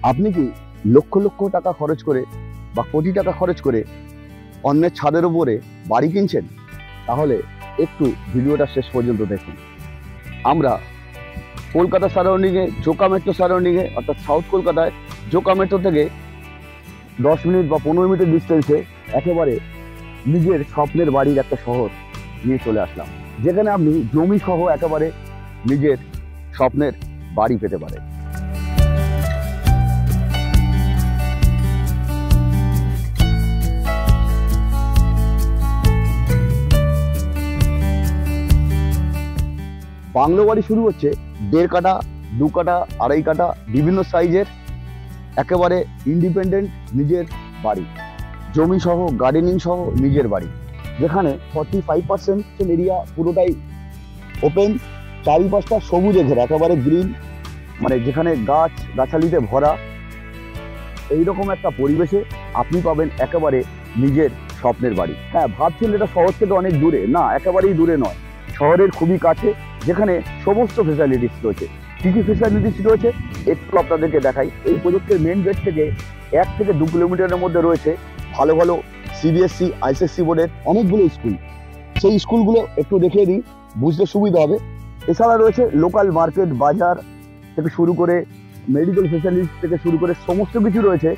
আপনি কি লক্ষ লক্ষ টাকা খরচ করে বা কোটি টাকা খরচ করে অন্যের ছাদের উপরে বাড়ি কিনছেন? তাহলে একটু ভিডিওটা শেষ পর্যন্ত দেখুন। আমরা কলকাতা সারাউন্ডিংয়ে, জোকা মেট্রো সারাউন্ডিংয়ে, অর্থাৎ সাউথ কলকাতায় জোকা মেট্রো থেকে 10 মিনিট বা 15 মিনিটের ডিস্টেন্সে একেবারে নিজের স্বপ্নের বাড়ির একটা শহর নিয়ে চলে আসলাম, যেখানে আপনি জমি সহ একেবারে নিজের স্বপ্নের বাড়ি পেতে পারেন। বাংলো বাড়ি শুরু হচ্ছে 1.5 কাঠা, 2 কাঠা, 2.5 কাঠা, বিভিন্ন সাইজের একেবারে ইন্ডিপেন্ডেন্ট নিজের বাড়ি, জমি সহ, গার্ডেনিং সহ নিজের বাড়ি, যেখানে 45% এরিয়া পুরোটাই ওপেন, চারিপাশটা সবুজে ঘেরা, একেবারে গ্রিন, মানে যেখানে গাছ গাছালিতে ভরা। এইরকম একটা পরিবেশে আপনি পাবেন একেবারে নিজের স্বপ্নের বাড়ি। হ্যাঁ, ভাবছেন এটা শহর থেকে অনেক দূরে, না, একেবারেই দূরে নয়, শহরের খুবই কাছে, যেখানে সমস্ত ফেসিলিটিস রয়েছে। কী কী ফেসিলিটিস রয়েছে একটু আপনাদেরকে দেখাই। এই প্রজেক্টের মেন গেট থেকে 1 থেকে 2 কিলোমিটারের মধ্যে রয়েছে ভালো ভালো CBSE, ICSE বোর্ডের অনেকগুলো স্কুল। সেই স্কুলগুলো একটু দেখিয়ে দিই, বুঝতে সুবিধা হবে। এছাড়া রয়েছে লোকাল মার্কেট, বাজার থেকে শুরু করে মেডিকেল ফেসিলিটিস থেকে শুরু করে সমস্ত কিছু রয়েছে।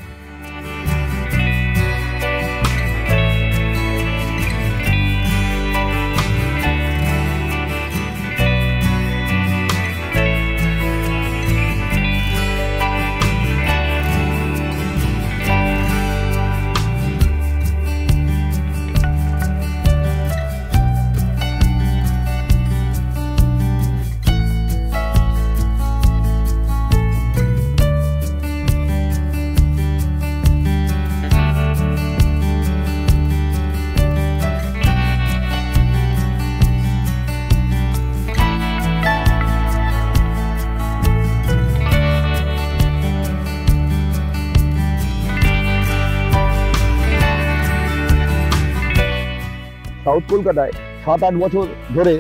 সাউথ কলকাতায় 7-8 বছর ধরে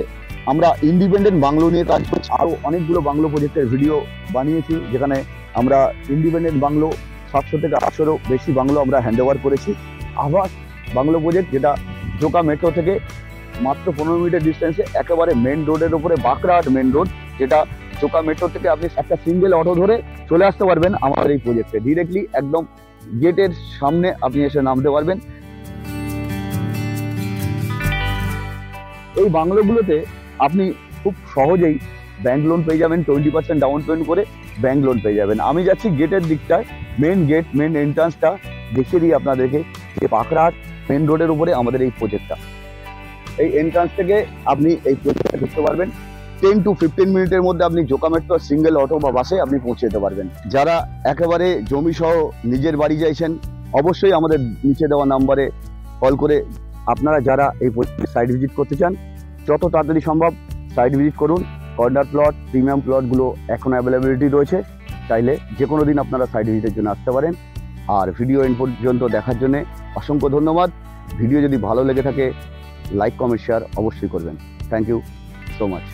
আমরা ইন্ডিপেন্ডেন্ট বাংলো নিয়ে কাজ করছি। আরও অনেকগুলো বাংলো প্রজেক্টের ভিডিও বানিয়েছি, যেখানে আমরা ইন্ডিপেন্ডেন্ট বাংলো 700 থেকে 800-এরও বেশি বাংলো আমরা হ্যান্ডওভার করেছি। আবার বাংলো প্রজেক্ট, যেটা জোকা মেট্রো থেকে মাত্র 15 মিনিটের ডিস্টেন্সে, একেবারে মেন রোডের উপরে, বাঁকড়াহাট মেন রোড, যেটা জোকা মেট্রো থেকে আপনি একটা সিঙ্গেল অটো ধরে চলে আসতে পারবেন আমাদের এই প্রজেক্টে। ডিরেক্টলি একদম গেটের সামনে আপনি এসে নামতে পারবেন। এই বাংলোগুলোতে আপনি খুব সহজেই ব্যাংক লোন পেয়ে যাবেন, 20% ডাউন পেমেন্ট করে ব্যাংক লোন পেয়ে যাবেন। আমি যাচ্ছি গেটের দিকটায়, মেন গেট, মেন এন্ট্রান্সটা দেখিয়ে দিই আপনাদেরকে। যে বাঁকড়াহাট মেন রোডের উপরে আমাদের এই প্রজেক্টটা, এই এন্ট্রান্স থেকে আপনি এই প্রজেক্টটা ঢুকতে পারবেন। 10 to 15 মিনিটের মধ্যে আপনি জোকা মেট্রো সিঙ্গেল অটো বা বাসে আপনি পৌঁছে যেতে পারবেন। যারা একেবারে জমি সহ নিজের বাড়ি চাইছেন, অবশ্যই আমাদের নিচে দেওয়া নাম্বারে কল করে আপনারা যারা এই সাইট ভিজিট করতে চান, যত তাড়াতাড়ি সম্ভব সাইট ভিজিট করুন। কর্নার প্লট, প্রিমিয়াম প্লটগুলো এখন অ্যাভেলেবিলিটি রয়েছে, চাইলে যে কোনো দিন আপনারা সাইট ভিজিটের জন্য আসতে পারেন। আর ভিডিও এন্ড পর্যন্ত দেখার জন্য অসংখ্য ধন্যবাদ। ভিডিও যদি ভালো লেগে থাকে, লাইক, কমেন্ট, শেয়ার অবশ্যই করবেন। Thank you so much.